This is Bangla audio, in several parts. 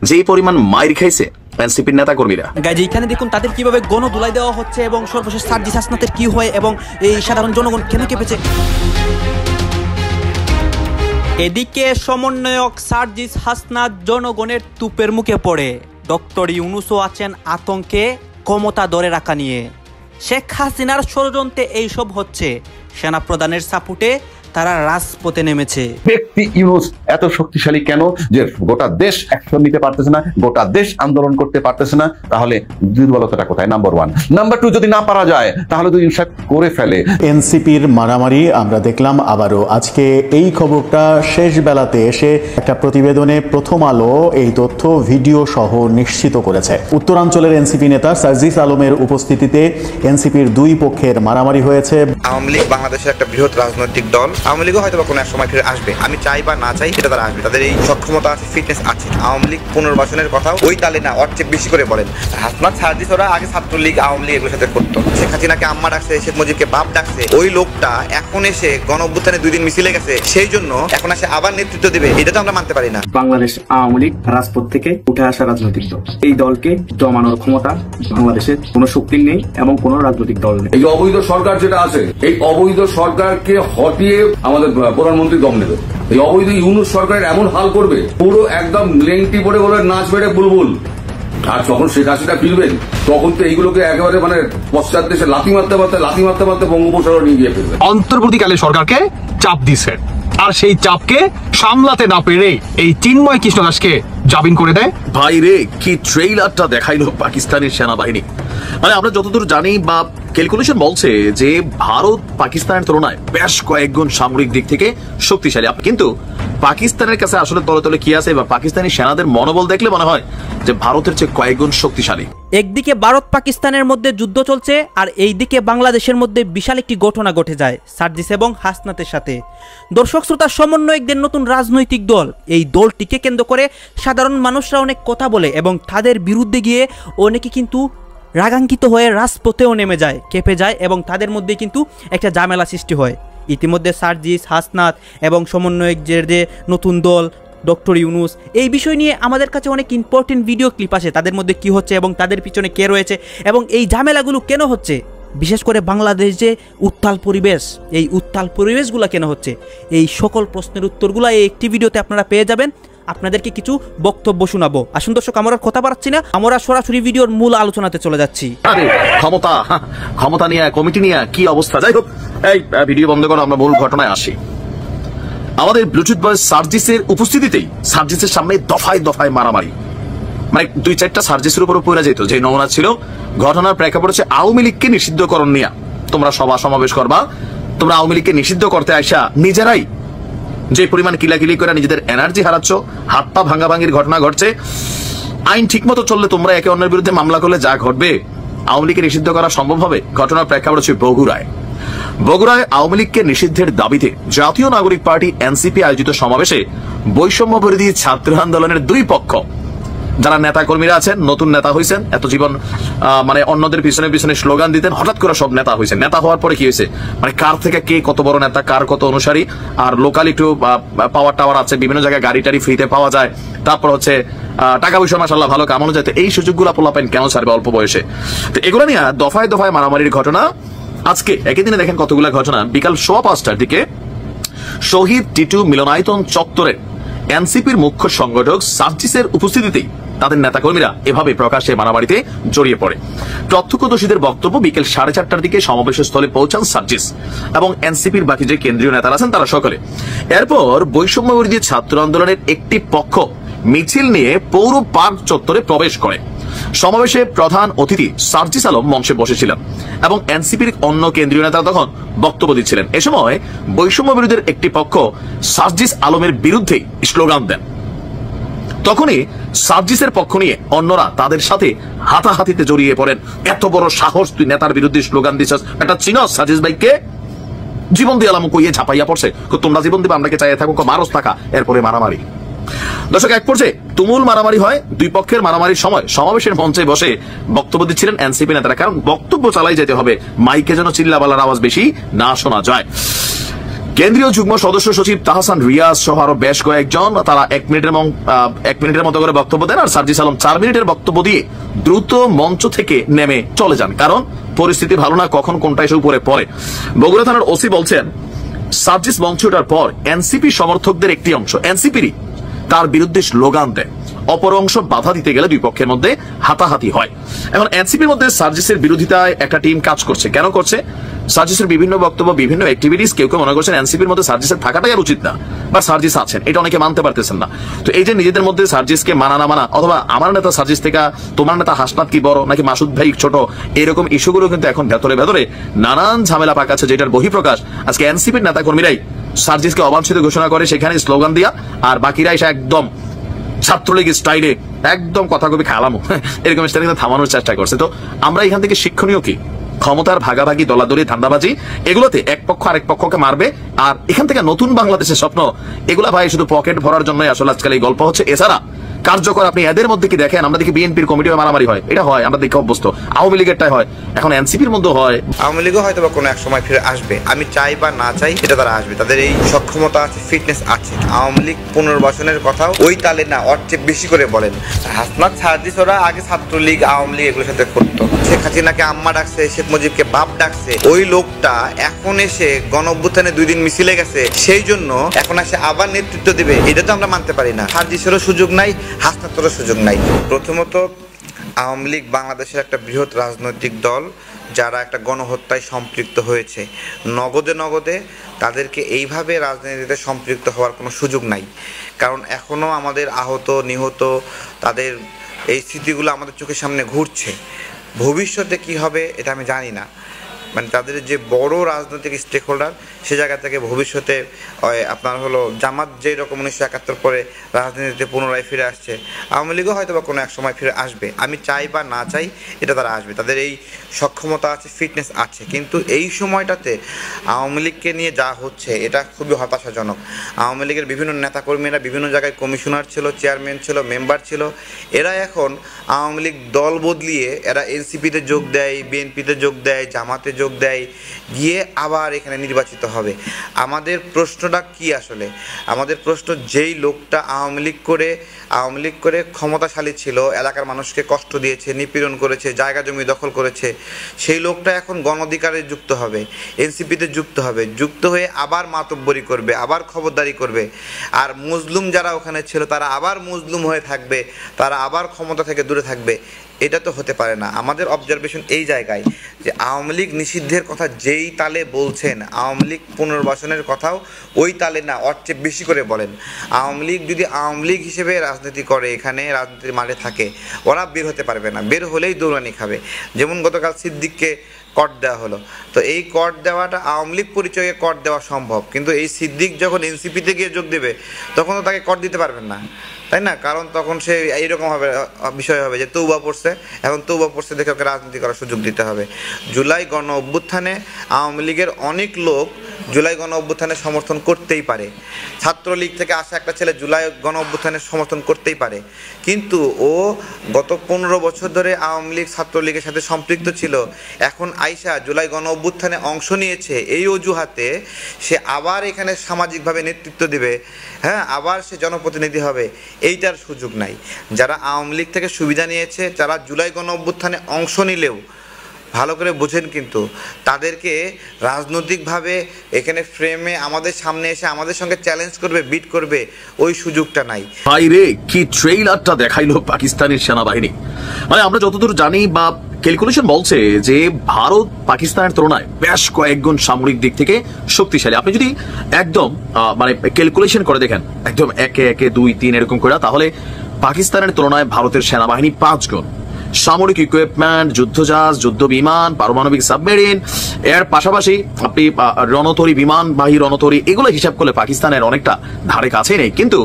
যে পরিমাণ মাইর খাইছে এনসিপির নেতা কর্মীরা। গাইজ এখানে দেখুন তাদের কিভাবে গণধুলাই দেওয়া হচ্ছে এবং সর্বশেষ সার্জিস হাসনাতের কি হয় এবং এই সাধারণ জনগণ কেন কেঁপেছে। এদিকে সমন্বয়ক সার্জিস হাসনাত জনগণের তুপের মুখে পড়ে। ডক্টর ইউনূসও আছেন আতঙ্কে ক্ষমতা ধরে রাখা নিয়ে। শেখ হাসিনার ষড়যন্ত্রে এইসব হচ্ছে। সেনা প্রধানের সাপোর্টে তারা রাজপথে নেমেছে। ব্যক্তি ইউনূস এত শক্তিশালী কেন যে গোটা দেশ অ্যাকশন নিতে পারতেছে না, গোটা দেশ আন্দোলন করতে পারতেছে না? তাহলে দুর্বলতাটা কোথায়? নাম্বার 1। নাম্বার 2, যদি না পারা যায় তাহলে তো ইনশাল্লাহ করে ফেলে। এনসিপির মারামারি আমরা দেখলাম আবারও আজকে এই খবরটা শেষ বেলাতে এসে একটা প্রতিবেদনে প্রথম আলো এই তথ্য ভিডিও সহ নিশ্চিত করেছে। উত্তরাঞ্চলের এনসিপি নেতা সার্জিস আলমের উপস্থিতিতে এনসিপির দুই পক্ষের মারামারি হয়েছে। আওয়ামী লীগ বাংলাদেশের একটা বৃহৎ রাজনৈতিক দল। আওয়ামী লীগও হয়তো কোনো এক সময় ফিরে আসবে, আমি চাই বা না চাই সেটা তারা আসবে, তাদের এই সক্ষমতা আছে, ফিটনেস আছে। আওয়ামী লীগ পুনর্বাসনের কথা ওই তালে না, ওর চেয়ে বেশি করে বলেন। হাসনাত সার্জিস ওরা আগে ছাত্রলীগ আওয়ামী লীগ এগুলোর সাথে করতো। শেখ হাসিনাকে আম্মা ডাকছে, শেখ মুজিবকে বাপ ডাকছে। ওই লোকটা এখন এসে গণ অভ্যুত্থানে 2 দিন মিছিলে গেছে, সেই জন্য এখন এসে আবার নেতৃত্ব দিবে, এটা তো আমরা মানতে পারি না। বাংলাদেশ আওয়ামী লীগ রাজপথ থেকে উঠে আসা রাজনৈতিক দল। এই দলকে দমানোর ক্ষমতা বাংলাদেশের কোনো শক্তি নেই এবং কোনো রাজনৈতিক দল নেই। এই অবৈধ সরকার যেটা আছে, এই অবৈধ সরকারকে হটিয়ে আমাদের প্রধানমন্ত্রী দম নেবে। এই অবৈধ ইউনূস সরকারের এমন হাল করবে, পুরো একদম লেংটি পড়ে বলে নাচ বেড়ে বুলবুল। আর যখন শেখ হাসিনা ফিরবেন তখন তো এইগুলোকে একেবারে পশ্চাৎ দেশে লাথি মারতে মারতে বঙ্গোপসাগরে নিয়ে গিয়ে ফেলবে। অন্তর্বর্তীকালে সরকারকে চাপ দিছে, আর সেই চাপকে সামলাতে না পেরে এই চিন্ময় কৃষ্ণ দাসকে জামিন করে দেয়। ভাই রে, কি ট্রেইলারটা দেখাইলো পাকিস্তানের সেনাবাহিনী। মানে আমরা যতদূর জানি বা ক্যালকুলেশন বলছে যে ভারত পাকিস্তানের তুলনায় বেশ কয়েকগুণ সামরিক দিক থেকে শক্তিশালী, কিন্তু পাকিস্তানের কাছে আসলে তলে তলে কি আছে বা পাকিস্তানি সেনাদের মনোবল দেখলে মনে হয় যে ভারতের চেয়ে কয়েকগুণ শক্তিশালী। একদিকে ভারত পাকিস্তানের মধ্যে যুদ্ধ চলছে, আর এইদিকে বাংলাদেশের মধ্যে বিশাল একটি ঘটনা ঘটে যায় সার্জিস এবং হাসনাতের সাথে। দর্শক শ্রোতা, সমন্বয়কদের নতুন রাজনৈতিক দল, এই দলটিকে কেন্দ্র করে সাধারণ মানুষরা অনেক কথা বলে এবং তাদের বিরুদ্ধে গিয়ে অনেকে কিন্তু রাগাঙ্কিত হয়ে রাজপথেও নেমে যায়, কেঁপে যায় এবং তাদের মধ্যে কিন্তু একটা ঝামেলা সৃষ্টি হয়। ইতিমধ্যে সার্জিস হাসনাত এবং সমন্বয়কদের যে নতুন দল ডক্টর ইউনূস, এই বিষয় নিয়ে আমাদের কাছে অনেক ইম্পর্টেন্ট ভিডিও ক্লিপ আসে, তাদের মধ্যে কি হচ্ছে এবং তাদের পিছনে কে রয়েছে এবং এই ঝামেলাগুলো কেন হচ্ছে। বিশেষ করে বাংলাদেশ যে উত্তাল পরিবেশ, এই উত্তাল পরিবেশগুলো কেন হচ্ছে, এই সকল প্রশ্নের উত্তরগুলো এই একটি ভিডিওতে আপনারা পেয়ে যাবেন। আপনাদেরকে কিছু বক্তব্য শোনাবো। আসুন দর্শক, আমরা কথা বাড়াচ্ছি না, আমরা সরাসরি ভিডিওর মূল আলোচনাতে চলে যাচ্ছি। আরে ক্ষমতা নিয়ে, কমিটি নিয়ে কি অবস্থা। যাই হোক, এই ভিডিও বন্ধ করে আমরা মূল ঘটনায় আসি। আমাদের ব্লুটুথ বয় সার্জিসের উপস্থিতিতেই সার্জিসের সামনে দফায় দফায় মারামারি, মানে 2-4টা সার্জিসের উপর পড়ে যেত। যে নমুনা ছিল ঘটনার প্রেক্ষাপট হচ্ছে আওয়ামী লীগকে নিষিদ্ধকরণ নিয়ে। তোমরা সভা সমাবেশ করবা, তোমরা আওয়ামী লীগকে নিষিদ্ধ করতে আসা নিজেরাই যে পরিমাণ কিলাকিলি করে নিজেদের এনার্জি হারাচ্ছ, হাত পা ভাঙ্গাভাঙ্গির ঘটনা ঘটছে। আইন ঠিক মতো চললে তোমরা একে অন্যের বিরুদ্ধে মামলা করলে যা ঘটবে, আওয়ামী লীগকে নিষিদ্ধ করা সম্ভব হবে। ঘটনার প্রেক্ষাপট হচ্ছে বগুড়ায় আওয়ামী লীগকে নিষিদ্ধের দাবিতে জাতীয় নাগরিক পার্টি এনসিপি আয়োজিত সমাবেশে বৈষম্য বিরোধী ছাত্র আন্দোলনের 2 পক্ষ, যারা নেতা কর্মীরা আছেন, নতুন নেতা হয়েছেন, এত জীবন মানে অন্যদের পিছনে পিছনে স্লোগান দিতেন, হঠাৎ করে সব নেতা হয়েছে। নেতা হওয়ার পরে কি হয়েছে, মানে কার থেকে কে কত বড় নেতা, কার কত অনুসারী, আর লোকাল একটু পাওয়ার টাওয়ার আছে, বিভিন্ন জায়গায় গাড়ি টাড়ি ফ্রিতে পাওয়া যায়, তারপর হচ্ছে টাকা পয়সা মাশাআল্লাহ ভালো কামানো যায়। এই সুযোগগুলো পোলাপাইন কেন ছাড়বে অল্প বয়সে? তো এগুলো নিয়ে দফায় দফায় মারামারির ঘটনা। আজকে একই দিনে দেখেন কতগুলা ঘটনা। বিকাল 5:15টার দিকে শহীদ টিটু মিলনায়তন চত্বরে এনসিপির মুখ্য সংগঠক সার্জিসের উপস্থিতিতেই তাদের নেতাকর্মীরা এভাবে প্রকাশ্যে মারামারিতে জড়িয়ে পড়ে। প্রত্যক্ষদর্শীদের বক্তব্য, বিকেল 4:30টার দিকে সমাবেশস্থলে পৌঁছান সার্জিস এবং এনসিপির বাকি যে কেন্দ্রীয় নেতারা আছেন তারা সকলে। এরপর বৈষম্য বিরোধী ছাত্র আন্দোলনের একটি পক্ষ মিছিল নিয়ে পৌর পার্ক চত্বরে প্রবেশ করে। সমাবেশে প্রধান অতিথি সার্জিস আলম মঞ্চে বসেছিলেন এবং এনসিপির অন্য কেন্দ্রীয় নেতা তখন বক্তব্য দিচ্ছিলেন। এ সময় বৈষম্য বিরোধীর একটি পক্ষ সার্জিস আলমের বিরুদ্ধে স্লোগান দেন। তখনই সার্জিসের পক্ষ নিয়ে অন্যরা তাদের সাথে হাতাহাতিতে জড়িয়ে পড়েন। এত বড় সাহস, তুই নেতার বিরুদ্ধে স্লোগান দিচ্ছিস, এটা চিনস সার্জিস ভাইকে? জীবন দিয়ে আলম কইয়ে ঝাপাইয়া পড়ছে, তোমরা জীবন দিবা, আমরা চাইয়া থাকো, মারস থাকা। এরপরে মারামারি। দর্শক, এক পর্যায়ে তুমুল মারামারি হয়। 2 পক্ষের মারামারির সময় সমাবেশের মঞ্চে বসে বক্তব্য দিচ্ছিলেন এনসিপি নেতারা, কারণ বক্তব্য চালাই যেতে হবে, মাইকে যেন চিল্লাপাল্লার আওয়াজ বেশি না শোনা যায়। কেন্দ্রীয় যুগ্ম সদস্য সচিব তাহসান রিয়াজ সহ আরো বেশ কয়েকজন তারা 1 মিনিটের মতো করে বক্তব্য দেন, আর সার্জিস আলম 4 মিনিটের বক্তব্য দিয়ে দ্রুত মঞ্চ থেকে নেমে চলে যান, কারণ পরিস্থিতি ভালো না, কখন কোনটা এসে উপরে পড়ে। বগুড়া থানার ওসি বলছেন, সার্জিস মঞ্চ ওঠার পর এনসিপি সমর্থকদের একটি অংশ এনসিপিরই তার বিরুদ্ধে স্লোগান দেয়, অপর অংশ বাধা দিতে গেলে দুই পক্ষের মধ্যে হাতাহাতি হয়। এখন এনসিপির মধ্যে সার্জিসের বিরোধিতায় একটা টিম কাজ করছে। কেন করছে? সার্জিসের বিভিন্ন বক্তব্য, বিভিন্ন অ্যাক্টিভিটিস, কেউ কেউ মনে করছেন এনসিপির মধ্যে সার্জিসের থাকাটাই আর উচিত না, বা সার্জিস আছেন, এটা অনেকে মানতে পারতেছেন না। তো এই যে নিজেদের মধ্যে সার্জিসকে মানা না মানা, অথবা আমার নেতা সার্জিস থেকে তোমার নেতা হাসনাত কি বড় নাকি মাসুদ ভাই ছোট, এরকম ইস্যুগুলো কিন্তু এখন ভেতরে ভেতরে নানান ঝামেলা পাকাচ্ছে, যেটার বহিঃপ্রকাশ আজকে এনসিপির নেতা কর্মীরাই সার্জিসকে অবাঞ্ছিত ঘোষণা করে সেখানে স্লোগান দিয়া, আর বাকিরা এসে একদম ছাত্রলীগ স্টাইলে একদম কথা কবি খালামো এরকম স্টাইলে থামানোর চেষ্টা করছে। তো আমরা এখান থেকে শিক্ষণীয় কি? ক্ষমতার ভাগাভাগি, দলাদলি, ধান্দাবাজি, এগুলোতে এক পক্ষ আরেক পক্ষকে মারবে, আর এখান থেকে নতুন বাংলাদেশের স্বপ্ন, এগুলা ভাই শুধু পকেট ভরার জন্যই আসলে আজকাল এই গল্প হচ্ছে। এছাড়া কার্যকর আপনি এদের মধ্যে কি দেখেন? আমরা দেখি বিএনপির কমিটিও মারামারি হয়, এটা হয়, আমরা দেখে অভ্যস্ত। আওয়ামী লীগেরটাই হয়, এখন এনসিপির মধ্যে হয়। আওয়ামী লীগও হয়তো বা কোনো এক সময় ফিরে আসবে, আমি চাই বা না চাই এটা তারা আসবে, তাদের এই সক্ষমতা আছে, ফিটনেস আছে। আওয়ামী লীগ পুনর্বাসনের কথাও ওই তালে না, ওর চেয়ে বেশি করে বলেন। হাসনাত সার্জিস ওরা আগে ছাত্রলীগ, আওয়ামী লীগ এগুলোর সাথে করতো। শেখ হাসিনাকে আম্মা ডাকছে, শেখ মুজিবকে বাপ ডাকছে, ওই লোকটা এখন এসে গণ-অভ্যুত্থানে 2 দিন মিছিলে গেছে, সেই জন্য এখন এসে আবার নেতৃত্ব দিবে, এটা তো আমরা মানতে পারি না। সার্জিসেরও সুযোগ নাই, হাসনাতেরও সুযোগ নাই। প্রথমত আওয়ামী লীগ বাংলাদেশের একটা বৃহৎ রাজনৈতিক দল, যারা একটা গণহত্যায় সম্পৃক্ত হয়েছে। নগদে তাদেরকে এইভাবে রাজনীতিতে সম্পৃক্ত হওয়ার কোনো সুযোগ নাই, কারণ এখনও আমাদের আহত, নিহত, তাদের এই স্মৃতিগুলো আমাদের চোখের সামনে ঘুরছে। ভবিষ্যতে কি হবে এটা আমি জানি না, মানে তাদের যে বড় রাজনৈতিক স্টেক হোল্ডার, সে জায়গা থেকে ভবিষ্যতে আপনার হলো জামাত যেই রকম 1971 পরে রাজনীতিতে পুনরায় ফিরে আসছে, আওয়ামী লীগও হয়তো বা কোনো এক সময় ফিরে আসবে। আমি চাই বা না চাই এটা তারা আসবে, তাদের এই সক্ষমতা আছে, ফিটনেস আছে। কিন্তু এই সময়টাতে আওয়ামী লীগকে নিয়ে যা হচ্ছে এটা খুবই হতাশাজনক। আওয়ামী লীগের বিভিন্ন নেতাকর্মীরা বিভিন্ন জায়গায় কমিশনার ছিল, চেয়ারম্যান ছিল, মেম্বার ছিল, এরা এখন আওয়ামী লীগ দল বদলিয়ে এরা এনসিপিতে যোগ দেয়, বিএনপিতে যোগ দেয়, জামাতে যোগ দেয়, গিয়ে আবার এখানে নির্বাচিত হবে। আমাদের প্রশ্নটা কি আসলে? আমাদের প্রশ্ন, যেই লোকটা আওয়ামী লীগ করে ক্ষমতাশালী ছিল, এলাকার মানুষকে কষ্ট দিয়েছে, নিপীড়ন করেছে, জায়গা জমি দখল করেছে, সেই লোকটা এখন গণ অধিকারে যুক্ত হবে, এনসিপিতে যুক্ত হবে, যুক্ত হয়ে আবার মাতব্বরি করবে, আবার খবরদারি করবে, আর মুসলিম যারা ওখানে ছিল তারা আবার মুসলিম হয়ে থাকবে, তারা আবার ক্ষমতা থেকে দূরে থাকবে। এটা তো হতে পারে না। আমাদের অবজারভেশন এই জায়গায় যে আওয়ামী লীগ নিষিদ্ধের কথা যেই তালে বলছেন, আওয়ামী লীগ পুনর্বাসনের কথাও ওই তালে না, ওর চেয়ে বেশি করে বলেন। আওয়ামী লীগ যদি আওয়ামী লীগ হিসেবে রাজনীতি করে, এখানে রাজনীতির মাঠে থাকে, ওরা বের হতে পারবে না, বের হলেই দৌড়ানি খাবে। যেমন গতকাল সিদ্দিককে কট দেওয়া হলো, তো এই কট দেওয়াটা আওয়ামী লীগ পরিচয়ে কট দেওয়া সম্ভব, কিন্তু এই সিদ্দিক যখন এনসিপিতে গিয়ে যোগ দেবে তখন তো তাকে কট দিতে পারবেন না, তাই না? কারণ তখন সে এইরকম হবে, বিষয় হবে যে তৌবা পড়ছে, এখন তৌবা পড়ছে দেখে ওকে রাজনীতি করার সুযোগ দিতে হবে। জুলাই গণ অভ্যুত্থানে আওয়ামী লীগের অনেক লোক জুলাই গণ অভ্যুত্থানের সমর্থন করতেই পারে, ছাত্রলীগ থেকে আসা একটা ছেলে জুলাই গণ অভ্যুত্থানের সমর্থন করতেই পারে, কিন্তু ও গত 15 বছর ধরে আওয়ামী লীগ ছাত্রলীগের সাথে সম্পৃক্ত ছিল, এখন আইসা জুলাই গণ অভ্যুত্থানে অংশ নিয়েছে, এই অজুহাতে সে আবার এখানে সামাজিকভাবে নেতৃত্ব দিবে, হ্যাঁ, আবার সে জনপ্রতিনিধি হবে, এইটার সুযোগ নাই। যারা আওয়ামী লীগ থেকে সুবিধা নিয়েছে, যারা জুলাই গণ অভ্যুত্থানে অংশ নিলেও ভালো করে বোঝেন, কিন্তু তাদেরকে রাজনৈতিকভাবে এখানে ফ্রেমে আমাদের সামনে এসে আমাদের সঙ্গে চ্যালেঞ্জ করবে, বিট করবে, ওই সুযোগটা নাই। বাইরে কি ট্রেইলারটা দেখাইলো পাকিস্তানের সেনাবাহিনী, মানে আমরা যতদূর জানি বা ক্যালকুলেশন বলছে যে ভারত পাকিস্তানের তুলনায় বেশ কয়েকগুণ সামরিক দিক থেকে শক্তিশালী। আপনি যদি একদম মানে ক্যালকুলেশন করে দেখেন, একদম 1, 1, 2, 3 এরকম করে, তাহলে পাকিস্তানের তুলনায় ভারতের সেনাবাহিনী 5 গুণ। সামরিক ইকুইপমেন্ট, যুদ্ধজাহাজ, যুদ্ধ বিমান, পারমাণবিক সাবমেরিন, এর পাশাপাশি আপনি রণতরী, বিমানবাহী রণতরী, এগুলো হিসাব করলে পাকিস্তানের অনেকটা ধারে কাছেই নেই। কিন্তু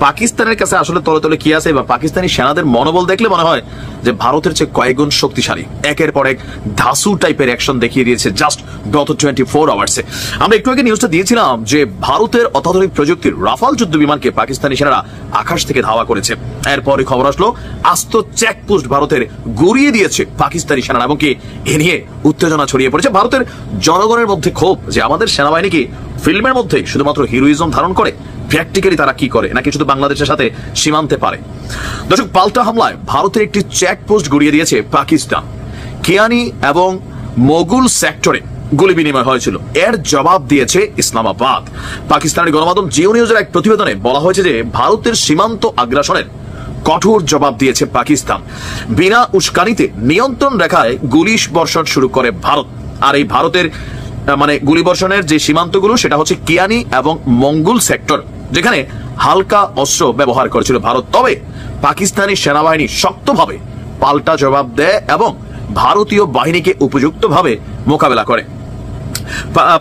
পাকিস্তানের কাছে আসলে তলে তলে কি আছে, বা পাকিস্তানি সেনাদের মনোবল দেখলে মনে হয় যে ভারতের চেয়ে কয়েকগুণ শক্তিশালী। একের পর এক ধাসু টাইপের অ্যাকশন দেখিয়ে দিয়েছে জাস্ট গত 24 আওয়ার্সে। আমরা একটু আগে নিউজটা দিয়েছিলাম যে ভারতের অত্যাধুনিক প্রযুক্তির রাফাল যুদ্ধ বিমানকে পাকিস্তানি সেনারা আকাশ থেকে ধাওয়া করেছে। এরপরে খবর আসলো আস্ত চেকপোস্ট ভারতের গড়িয়ে দিয়েছে পাকিস্তানি সেনারা, এবং কি এ নিয়ে উত্তেজনা ছড়িয়ে পড়েছে। ভারতের জনগণের মধ্যে ক্ষোভ যে আমাদের সেনাবাহিনী কি ফিল্মের মধ্যে শুধুমাত্র হিরোইজম ধারণ করে, প্র্যাকটিক্যালি তারা কি করে নাকি শুধু বাংলাদেশের সাথে সীমান্তে পারে? দর্শক, পাল্টা হামলায় ভারতের একটি চেকপোস্ট গড়িয়ে দিয়েছে পাকিস্তান। কিয়ানি এবং মোগুল সেক্টরে গুলি বিনিময় হয়েছিল, এর জবাব দিয়েছে ইসলামাবাদ। পাকিস্তানের গণমাধ্যম জিও নিউজের এক প্রতিবেদনে বলা হয়েছে যে ভারতের সীমান্ত আগ্রাসনের কঠোর জবাব দিয়েছে পাকিস্তান। বিনা উস্কানিতে নিয়ন্ত্রণ রেখায় গুলি বর্ষণ শুরু করে ভারত। আর এই ভারতের গুলি বর্ষণের যে সীমান্তগুলো সেটা হচ্ছে কিয়ানি এবং মঙ্গুল সেক্টর, যেখানে হালকা অস্ত্র ব্যবহার করেছিল ভারত। তবে পাকিস্তানি সেনাবাহিনী শক্তভাবে পাল্টা জবাব দেয় এবং ভারতীয় বাহিনীকে উপযুক্তভাবে মোকাবেলা করে।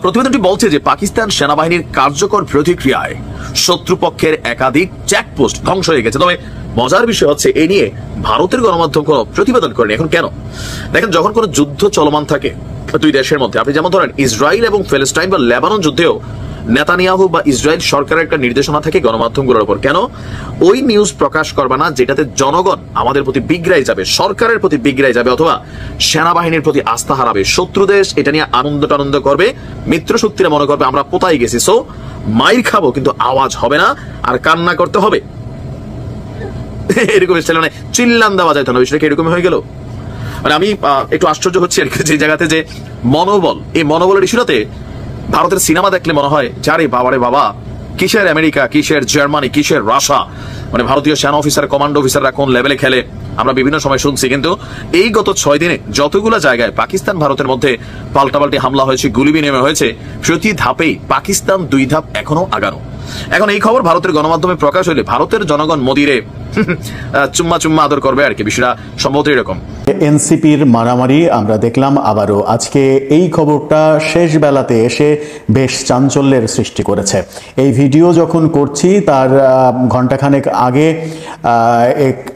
প্রতিবেদনটি বলছে যে পাকিস্তান সেনাবাহিনীর কার্যকর প্রতিক্রিয়ায় শত্রুপক্ষের একাধিক চেকপোস্ট ধ্বংস হয়ে গেছে। তবে মজার বিষয় হচ্ছে এই নিয়ে ভারতের গণমাধ্যম কোনো প্রতিবেদন করেনি। এখন কেন? দেখেন, যখন কোনো যুদ্ধ চলমান থাকে দুই দেশের মধ্যে, আপনি যেমন ধরেন ইসরায়েল এবং ফিলিস্তিন বা লেবানন যুদ্ধেও নেতানিয়াহু বা ইসরায়েল সরকারের একটা নির্দেশনা থাকে গণমাধ্যমগুলোর উপর, কেন ওই নিউজ প্রকাশ করবে না যেটাতে জনগণ আমাদের প্রতি বিগড়াই যাবে, সরকারের প্রতি বিগড়াই যাবে, অথবা সেনাবাহিনীর প্রতি আস্থা হারাবে। শত্রু দেশ এটা নিয়ে আনন্দ করবে, মিত্র শক্তিরা মনে করবে আমরা পোতাই গেছি, সো মাইর খাবো কিন্তু আওয়াজ হবে না আর কান্না করতে হবে। এরকম চিল্লান দেওয়া যায় তো না, বিষয়টা এরকম হয়ে গেল। আমি একটু আশ্চর্য হচ্ছি আর কি, যে জায়গাতে যে মনোবল, এই মনোবলের ইস্যুটাতে ভারতের সিনেমা দেখলে মনে হয় যারে বাবারে বাবা, কিসের আমেরিকা, কিসের জার্মানি, কিসের রাশিয়া, ভারতীয় সেনা অফিসার, কমান্ডো অফিসাররা কোন লেভেলে খেলে আমরা বিভিন্ন সময় শুনছি। কিন্তু এই গত 6 দিনে যতগুলো জায়গায় পাকিস্তান ভারতের মধ্যে পাল্টাপাল্টি হামলা হয়েছে, গুলি বিনিময় হয়েছে, প্রতি ধাপেই পাকিস্তান 2 ধাপ এখনো আগানো। এখন এই খবর ভারতের গণমাধ্যমে প্রকাশ হইলে ভারতের জনগণ মোদিরে চুম্মা আদর করবে আর কি, বিষয়টা সম্ভবত এরকম। এনসিপির মারামারি আমরা দেখলাম আবারও আজকে। এই খবরটা শেষ বেলাতে এসে বেশ চাঞ্চল্যের সৃষ্টি করেছে। এই ভিডিও যখন করছি তার ঘণ্টাখানেক আগে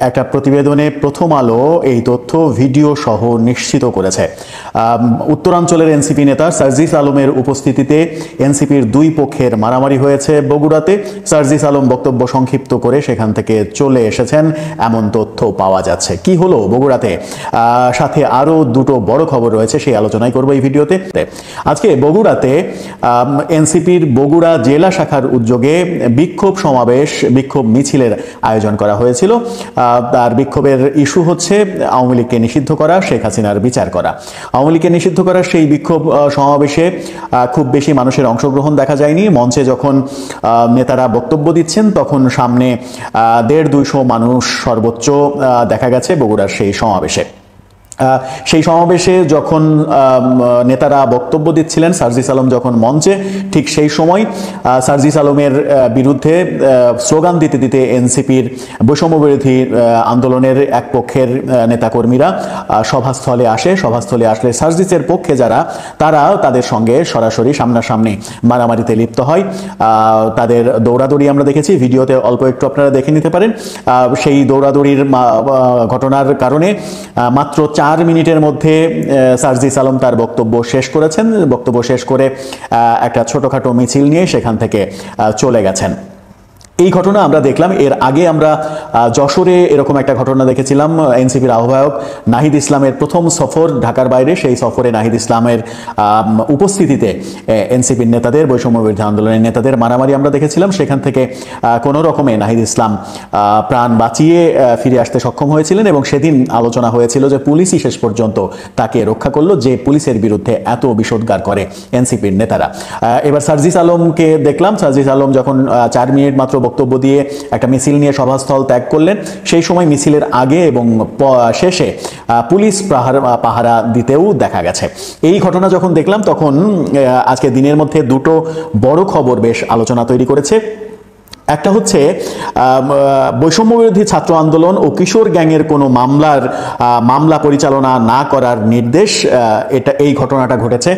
একটা প্রতিবেদনে প্রথম আলো এই তথ্য ভিডিও সহ নিশ্চিত করেছে। উত্তরাঞ্চলের এনসিপি নেতা সার্জিস আলমের উপস্থিতিতে এনসিপির 2 পক্ষের মারামারি হয়েছে বগুড়াতে। সার্জিস আলম বক্তব্য সংক্ষিপ্ত করে সেখান থেকে চলে এসেছেন, এমন তথ্য পাওয়া যাচ্ছে। কি হলো বগুড়াতে, সাথে আরো 2টো বড় খবর রয়েছে, সেই আলোচনাই করবো এই ভিডিওতে। আজকে বগুড়াতে এনসিপির বগুড়া জেলা শাখার উদ্যোগে বিক্ষোভ সমাবেশ, বিক্ষোভ মিছিলের আয়োজন করা হয়েছিল। তার বিক্ষোভের ইস্যু হচ্ছে আওয়ামী লীগকে নিষিদ্ধ করা, শেখ হাসিনার বিচার করা। আওয়ামী লীগকে নিষিদ্ধ করা সেই বিক্ষোভ সমাবেশে খুব বেশি মানুষের অংশগ্রহণ দেখা যায়নি। মঞ্চে যখন নেতারা বক্তব্য দিচ্ছেন তখন সামনে 150-200 মানুষ সর্বোচ্চ দেখা গেছে বগুড়ার সেই সমাবেশে। সেই সমাবেশে যখন নেতারা বক্তব্য দিচ্ছিলেন, সার্জিস আলম যখন মঞ্চে, ঠিক সেই সময় সার্জিস আলমের বিরুদ্ধে স্লোগান দিতে দিতে এনসিপির বৈষম্যবিরোধী আন্দোলনের এক পক্ষের নেতাকর্মীরা সভাস্থলে আসে। সভাস্থলে আসলে সার্জিসের পক্ষে যারা, তারা তাদের সঙ্গে সরাসরি সামনাসামনি মারামারিতে লিপ্ত হয়। তাদের দৌড়াদৌড়ি আমরা দেখেছি, ভিডিওতে অল্প একটু আপনারা দেখে নিতে পারেন। সেই দৌড়াদৌড়ির ঘটনার কারণে মাত্র 4 মিনিটের মধ্যে সার্জিস আলম তার বক্তব্য শেষ করেছেন। বক্তব্য শেষ করে একটা ছোটখাটো মিছিল নিয়ে সেখান থেকে চলে গেছেন। এই ঘটনা আমরা দেখলাম। এর আগে আমরা যশোরে এরকম একটা ঘটনা দেখেছিলাম। এনসিপির আহ্বায়ক নাহিদ ইসলামের প্রথম সফর ঢাকার বাইরে, সেই সফরে নাহিদ ইসলামের উপস্থিতিতে এনসিপির নেতাদের, বৈষম্যবিরোধী আন্দোলনের নেতাদের মারামারি আমরা দেখেছিলাম। সেখান থেকে কোনো রকমে নাহিদ ইসলাম প্রাণ বাঁচিয়ে ফিরে আসতে সক্ষম হয়েছিলেন এবং সেদিন আলোচনা হয়েছিল যে পুলিশই শেষ পর্যন্ত তাকে রক্ষা করলো, যে পুলিশের বিরুদ্ধে এত বিষোদ্গার করে এনসিপির নেতারা। এবার সার্জিস আলমকে দেখলাম। সার্জিস আলম যখন 4 মিনিট মাত্র বক্তব্য দিয়ে একটা মিছিল নিয়ে সভাস্থল ত্যাগ করলেন, সেই সময় মিছিলের আগে এবং শেষে পুলিশ পাহারা দিতেও দেখা গেছে। এই ঘটনা যখন দেখলাম তখন আজকে দিনের মধ্যে 2টো বড় খবর বেশ আলোচনা তৈরি করেছে। একটা হচ্ছে বৈষম্যবিরোধী ছাত্র আন্দোলন ও কিশোর গ্যাংয়ের কোনো মামলা পরিচালনা না করার নির্দেশ। এই ঘটনাটা ঘটেছে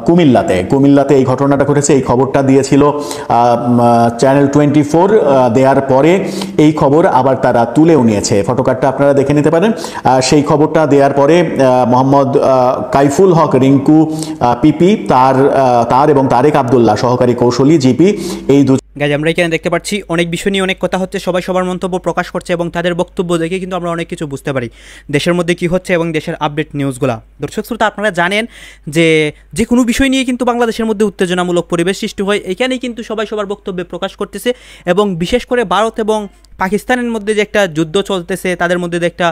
কুমিল্লাতে এই ঘটনাটা ঘটেছে। এই খবরটা দিয়েছিল চ্যানেল 24। দেওয়ার পরে এই খবর আবার তারা তুলেও নিয়েছে। ফটোকার্ডটা আপনারা দেখে নিতে পারেন। সেই খবরটা দেওয়ার পরে মোহাম্মদ কাইফুল হক রিঙ্কু পিপি, তার এবং তারেক আবদুল্লাহ সহকারী কৌশলী জিপি, এই গাইজ আমরা এখানে দেখতে পাচ্ছি অনেক বিষয় নিয়ে অনেক কথা হচ্ছে, সবাই সবার মন্তব্য প্রকাশ করছে এবং তাদের বক্তব্য দেখে কিন্তু আমরা অনেক কিছু বুঝতে পারি দেশের মধ্যে কি হচ্ছে এবং দেশের আপডেট নিউজগুলো। দর্শক শ্রোতা, আপনারা জানেন যে কোনো বিষয় নিয়ে কিন্তু বাংলাদেশের মধ্যে উত্তেজনামূলক পরিবেশ সৃষ্টি হয়, এখানেই কিন্তু সবাই সবার বক্তব্যে প্রকাশ করতেছে এবং বিশেষ করে ভারত এবং পাকিস্তানের মধ্যে যে একটা যুদ্ধ চলতেছে, তাদের মধ্যে যে একটা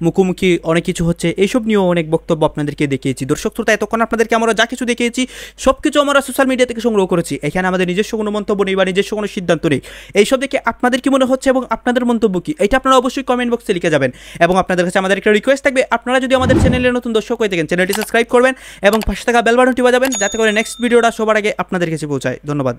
মুখোমুখি অনেক কিছু হচ্ছে, এইসব নিয়েও অনেক বক্তব্য আপনাদেরকে দেখিয়েছি। দর্শক শ্রোতা, এতক্ষণ আপনাদেরকে আমরা যা কিছু দেখিয়েছি সব কিছু আমরা সোশ্যাল মিডিয়া থেকে সংগ্রহ করেছি, এখানে আমাদের নিজস্ব কোনো মন্তব্য নেই বা নিজস্ব কোনো সিদ্ধান্ত নেই। এইসব দেখে আপনাদের কি মনে হচ্ছে এবং আপনাদের মন্তব্য কি, এটা আপনারা অবশ্যই কমেন্ট বক্সে লিখে যাবেন। এবং আপনাদের কাছে আমাদের একটা রিকোয়েস্ট থাকবে, আপনারা যদি আমাদের চ্যানেলের নতুন দর্শক হয়ে থাকেন চ্যানেলটি সাবস্ক্রাইব করবেন এবং পাশে থাকা বেল বাটনটি বাজাবেন, যাতে করে নেক্সট ভিডিওটা সবার আগে আপনাদের কাছে পৌঁছায়। ধন্যবাদ।